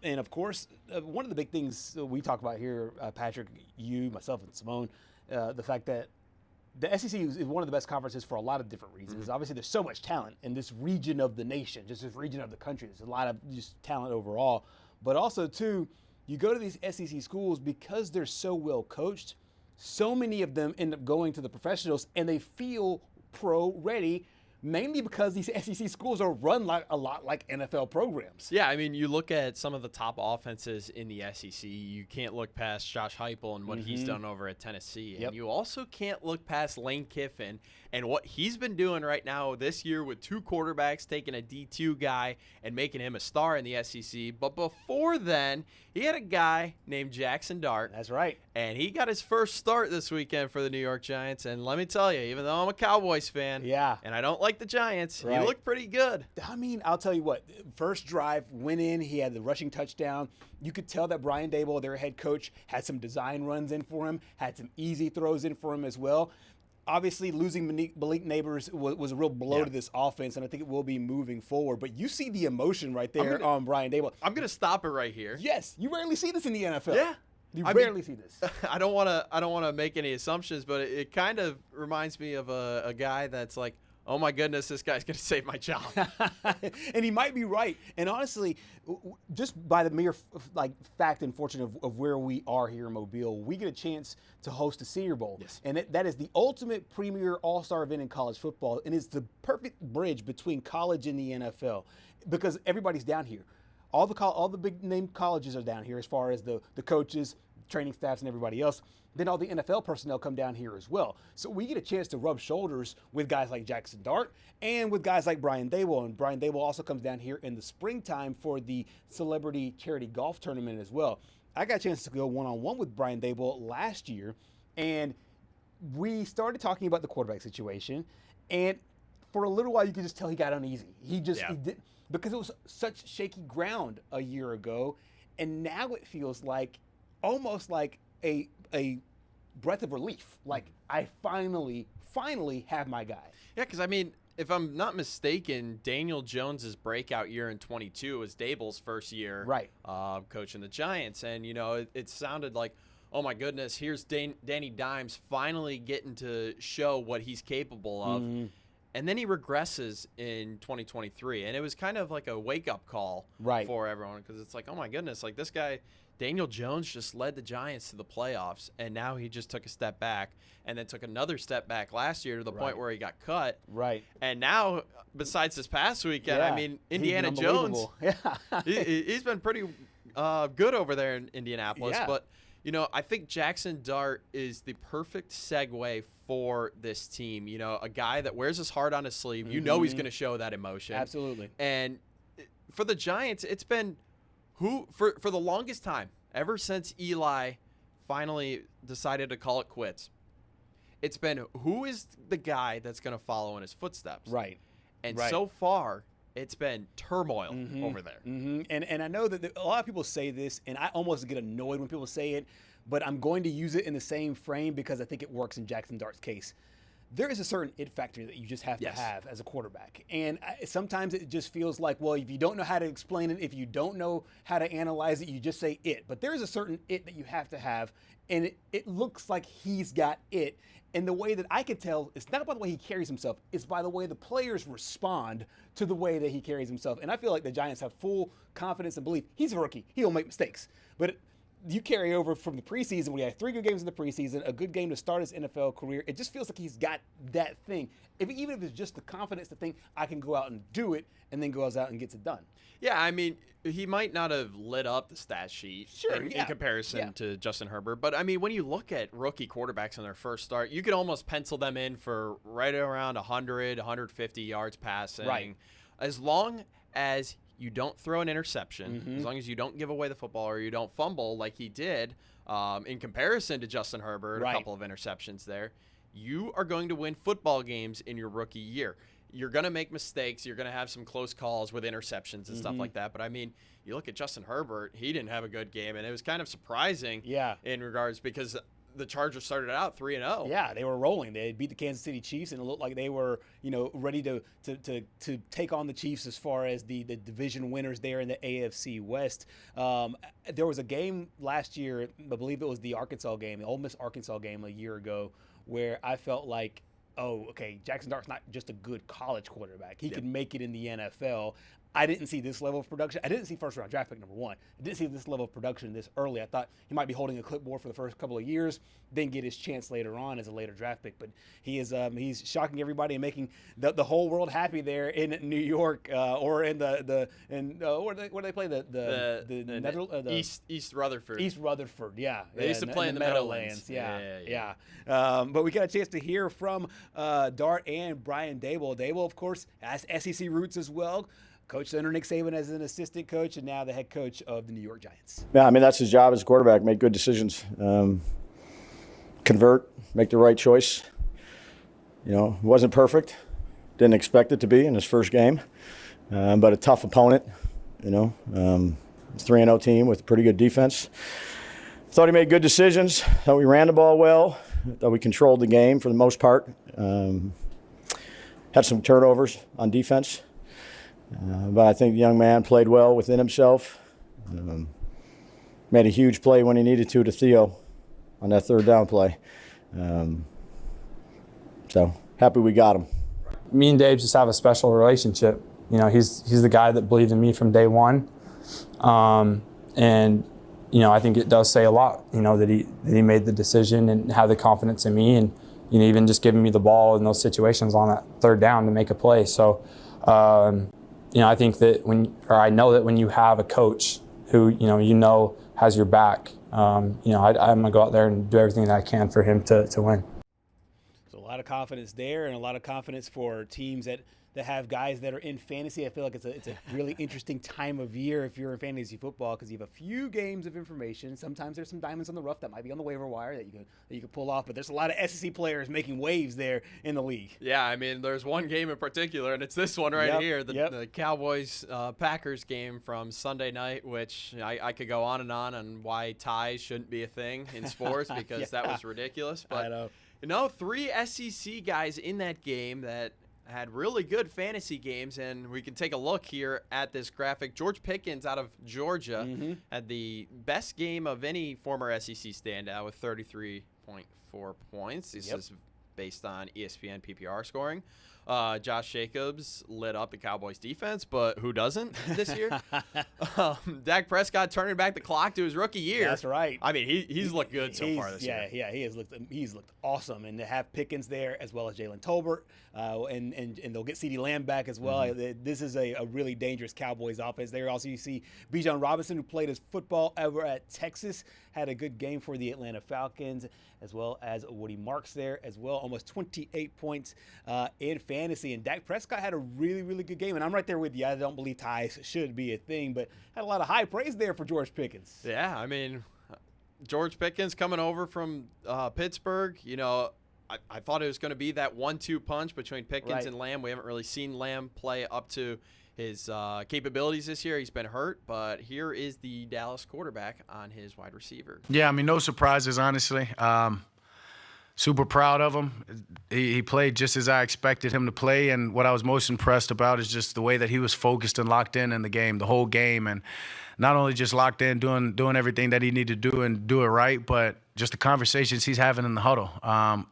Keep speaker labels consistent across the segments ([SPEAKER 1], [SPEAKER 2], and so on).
[SPEAKER 1] And of course, one of the big things we talk about here, Patrick, you, myself, and Simone, the fact that the SEC is one of the best conferences for a lot of different reasons. Obviously, there's so much talent in this region of the nation, just this region of the country. There's a lot of just talent overall. But also, too, you go to these SEC schools because they're so well coached. So many of them end up going to the professionals, and they feel pro ready, mainly because these SEC schools are run like a lot like NFL programs.
[SPEAKER 2] Yeah, I mean, you look at some of the top offenses in the SEC. You can't look past Josh Heupel and what he's done over at Tennessee. And you also can't look past Lane Kiffin and what he's been doing right now this year with 2 quarterbacks, taking a D2 guy and making him a star in the SEC. But before then, he had a guy named Jaxson Dart.
[SPEAKER 1] That's right.
[SPEAKER 2] And he got his first start this weekend for the New York Giants. And let me tell you, even though I'm a Cowboys fan, and I don't like the Giants, he looked pretty good.
[SPEAKER 1] I mean, I'll tell you what, first drive, went in, he had the rushing touchdown. You could tell that Brian Daboll, their head coach, had some design runs in for him, had some easy throws in for him as well. Obviously, losing Malik Neighbors was a real blow to this offense, and I think it will be moving forward. But you see the emotion right there on Brian Daboll.
[SPEAKER 2] I'm going to stop it right here.
[SPEAKER 1] Yes, you rarely see this in the NFL.
[SPEAKER 2] Yeah.
[SPEAKER 1] You rarely see this.
[SPEAKER 2] I don't want to make any assumptions, but it kind of reminds me of a guy that's like, oh my goodness, this guy's going to save my job.
[SPEAKER 1] And he might be right. And honestly, just by the mere fact and fortune of where we are here in Mobile, we get a chance to host a Senior Bowl.
[SPEAKER 2] Yes.
[SPEAKER 1] And that is the ultimate premier all-star event in college football. And it's the perfect bridge between college and the NFL because everybody's down here. All the big name colleges are down here as far as the coaches, training staffs, and everybody else. Then all the NFL personnel come down here as well. So we get a chance to rub shoulders with guys like Jaxson Dart and with guys like Brian Daboll. And Brian Daboll also comes down here in the springtime for the Celebrity Charity Golf Tournament as well. I got a chance to go one-on-one with Brian Daboll last year, and we started talking about the quarterback situation. And for a little while, you could just tell he got uneasy. He did, because it was such shaky ground a year ago, and now it feels like almost like a breath of relief. Like, I finally have my guy.
[SPEAKER 2] Yeah, because, I mean, if I'm not mistaken, Daniel Jones's breakout year in 22 was Daboll's first year coaching the Giants. And, you know, it sounded like, oh, my goodness, here's Danny Dimes finally getting to show what he's capable of. And then he regresses in 2023. And it was kind of like a wake-up call for everyone because it's like, oh, my goodness, like this guy – Daniel Jones just led the Giants to the playoffs, and now he just took a step back and then took another step back last year to the point where he got cut. And now, besides this past weekend, I mean, Indiana Jones, he's been pretty good over there in Indianapolis. But, you know, I think Jaxson Dart is the perfect segue for this team. You know, a guy that wears his heart on his sleeve. You know he's going to show that emotion.
[SPEAKER 1] Absolutely.
[SPEAKER 2] And for the Giants, it's been – for the longest time, ever since Eli finally decided to call it quits, it's been who is the guy that's going to follow in his footsteps. And so far, it's been turmoil over there.
[SPEAKER 1] And I know that a lot of people say this, and I almost get annoyed when people say it, but I'm going to use it in the same frame because I think it works in Jaxson Dart's case. There is a certain it factor that you just have to have as a quarterback. And sometimes it just feels like, well, if you don't know how to explain it, if you don't know how to analyze it, you just say it. But there is a certain it that you have to have, and it looks like he's got it. And the way that I could tell, it's not by the way he carries himself, it's by the way the players respond to the way that he carries himself. And I feel like the Giants have full confidence and belief. He's a rookie. He'll make mistakes. But you carry over from the preseason, when he had 3 good games in the preseason, a good game to start his NFL career, it just feels like he's got that thing. Even if it's just the confidence to think, I can go out and do it, and then goes out and gets it done.
[SPEAKER 2] Yeah, I mean, he might not have lit up the stat sheet in comparison to Justin Herbert. But, I mean, when you look at rookie quarterbacks on their first start, you could almost pencil them in for right around 100, 150 yards passing. As long as you don't throw an interception, as long as you don't give away the football or you don't fumble like he did in comparison to Justin Herbert, a couple of interceptions there, you are going to win football games in your rookie year. You're going to make mistakes. You're going to have some close calls with interceptions and stuff like that. But, I mean, you look at Justin Herbert, he didn't have a good game, and it was kind of surprising in regards because the Chargers started out 3-0.
[SPEAKER 1] Yeah, they were rolling. They beat the Kansas City Chiefs, and it looked like they were, ready to take on the Chiefs as far as the division winners there in the AFC West. There was a game last year, I believe it was the Arkansas game, the Ole Miss Arkansas game a year ago, where I felt like, oh, okay, Jaxson Dart's not just a good college quarterback. He could make it in the NFL. I didn't see this level of production. I didn't see first-round draft pick number 1. I didn't see this level of production this early. I thought he might be holding a clipboard for the first couple of years, then get his chance later on as a later draft pick. But he is he's shocking everybody and making the whole world happy there in New York or in where do they play
[SPEAKER 2] East Rutherford.
[SPEAKER 1] East Rutherford, yeah.
[SPEAKER 2] They used to play in the Meadowlands.
[SPEAKER 1] Yeah. But we got a chance to hear from Dart and Brian Daboll. Daboll, of course, has SEC roots as well. Coached under Nick Saban as an assistant coach, and now the head coach of the New York Giants.
[SPEAKER 3] Yeah, I mean, that's his job as a quarterback, make good decisions, convert, make the right choice. Wasn't perfect, didn't expect it to be in his first game, but a tough opponent, 3-0 team with a pretty good defense. Thought he made good decisions, thought we ran the ball well, thought we controlled the game for the most part. Had some turnovers on defense. But I think the young man played well within himself. Made a huge play when he needed to Theo on that third down play. So happy we got him.
[SPEAKER 4] Me and Dave just have a special relationship. He's the guy that believed in me from day one. And I think it does say a lot, that he made the decision and had the confidence in me, and even just giving me the ball in those situations on that third down to make a play. So I think that I know that when you have a coach who has your back, I'm gonna go out there and do everything that I can for him to win.
[SPEAKER 1] So a lot of confidence there, and a lot of confidence for teams that have guys that are in fantasy. I feel like it's a really interesting time of year if you're in fantasy football, because you have a few games of information. Sometimes there's some diamonds on the rough that might be on the waiver wire that you can pull off, but there's a lot of SEC players making waves there in the league.
[SPEAKER 2] Yeah, I mean, there's one game in particular, and it's this one right here, the Cowboys Packers game from Sunday night, which I could go on why ties shouldn't be a thing in sports because that was ridiculous. But
[SPEAKER 1] I know.
[SPEAKER 2] 3 SEC guys in that game that had really good fantasy games, and we can take a look here at this graphic. George Pickens out of Georgia had the best game of any former SEC standout with 33.4 points. This is based on ESPN PPR scoring. Josh Jacobs lit up the Cowboys defense, but who doesn't this year? Dak Prescott turning back the clock to his rookie year.
[SPEAKER 1] That's right.
[SPEAKER 2] I mean, he's looked good so far this year.
[SPEAKER 1] Yeah, he's looked awesome, and to have Pickens there as well as Jalen Tolbert, and they'll get CeeDee Lamb back as well. This is a really dangerous Cowboys offense. There also you see Bijan Robinson, who played his football over at Texas, had a good game for the Atlanta Falcons, as well as Woody Marks there as well, almost 28 points in fantasy. And Dak Prescott had a really, really good game, and I'm right there with you. I don't believe ties should be a thing, but had a lot of high praise there for George Pickens.
[SPEAKER 2] Yeah, I mean, George Pickens coming over from Pittsburgh, I thought it was going to be that 1-2 punch between Pickens and Lamb. We haven't really seen Lamb play up to his capabilities this year. He's been hurt, but here is the Dallas quarterback on his wide receiver.
[SPEAKER 5] Yeah, I mean, no surprises, honestly. Super proud of him. He played just as I expected him to play, and what I was most impressed about is just the way that he was focused and locked in the game, the whole game, and not only just locked in, doing everything that he needed to do and do it right, but just the conversations he's having in the huddle,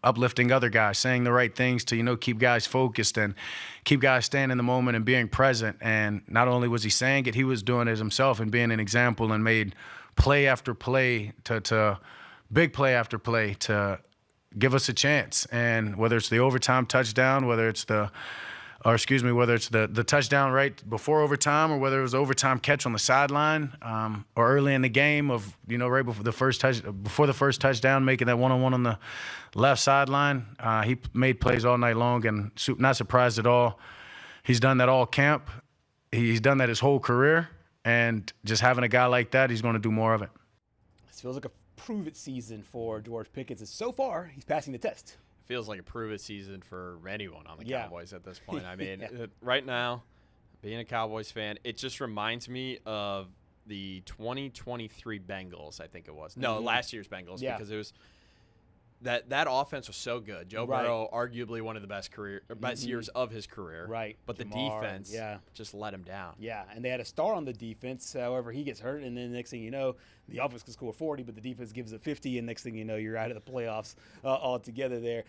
[SPEAKER 5] uplifting other guys, saying the right things to, keep guys focused and keep guys staying in the moment and being present. And not only was he saying it, he was doing it himself and being an example, and made play after play to big play after play to give us a chance. And whether it's the overtime touchdown, whether it's the touchdown right before overtime, or whether it was the overtime catch on the sideline, or early in the game of, right before the first touchdown, making that one-on-one on the left sideline. He made plays all night long, and not surprised at all. He's done that all camp. He's done that his whole career, and just having a guy like that, he's going to do more of it.
[SPEAKER 1] This feels like a prove-it season for George Pickens, and so far he's passing the test.
[SPEAKER 2] Feels like a prove-it season for anyone on the Cowboys at this point. I mean, right now, being a Cowboys fan, it just reminds me of the 2023 Bengals, I think it was. No, last year's Bengals, because it was that offense was so good. Joe
[SPEAKER 1] Right.
[SPEAKER 2] Burrow, arguably one of the best years of his career.
[SPEAKER 1] Right.
[SPEAKER 2] But the
[SPEAKER 1] Jamar,
[SPEAKER 2] defense
[SPEAKER 1] yeah.
[SPEAKER 2] just let him down.
[SPEAKER 1] Yeah, and they had a star on the defense. However, he gets hurt, and then next thing you know, the offense can score 40, but the defense gives it 50, and next thing you know, you're out of the playoffs altogether there.